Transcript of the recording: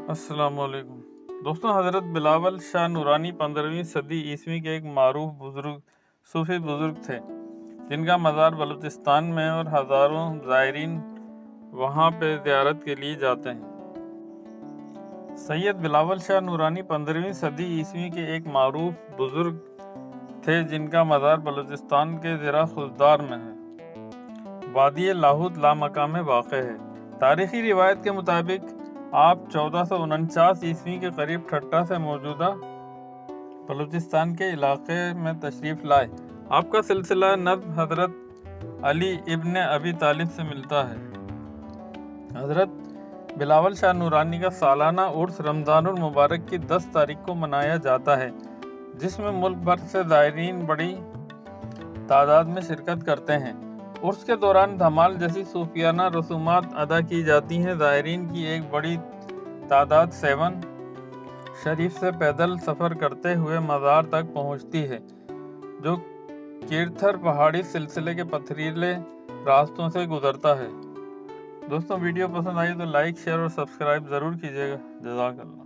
السلام علیکم دوستوں، حضرت بلاول شاہ نورانی 15ویں صدی عیسوی کے ایک معروف صوفی بزرگ تھے جن کا مزار بلوچستان میں اور ہزاروں زائرین وہاں پہ زیارت کے لیے جاتے ہیں۔ سید بلاول شاہ نورانی 15ویں صدی عیسوی کے ایک معروف بزرگ تھے جن کا مزار بلوچستان کے ضلع خضدار میں ہے، وادی لاہوت لامکان میں واقع ہے۔ تاریخی روایت کے مطابق آپ 1449 عیسوی کے قریب ٹھٹہ سے موجودہ بلوچستان کے علاقے میں تشریف لائے۔ آپ کا سلسلہ نسب حضرت علی ابن ابی طالب سے ملتا ہے۔ حضرت بلاول شاہ نورانی کا سالانہ عرس رمضان المبارک کی 10 تاریخ کو منایا جاتا ہے، جس میں ملک بھر سے زائرین بڑی تعداد میں شرکت کرتے ہیں۔ عرس کے دوران دھمال جیسی صوفیانہ رسومات ادا کی جاتی ہیں۔ زائرین کی ایک بڑی تعداد سیون شریف سے پیدل سفر کرتے ہوئے مزار تک پہنچتی ہے، جو کیرتھر پہاڑی سلسلے کے پتھریلے راستوں سے گزرتا ہے۔ دوستوں، ویڈیو پسند آئی تو لائک، شیئر اور سبسکرائب ضرور کیجیے گا۔ جزاک اللہ۔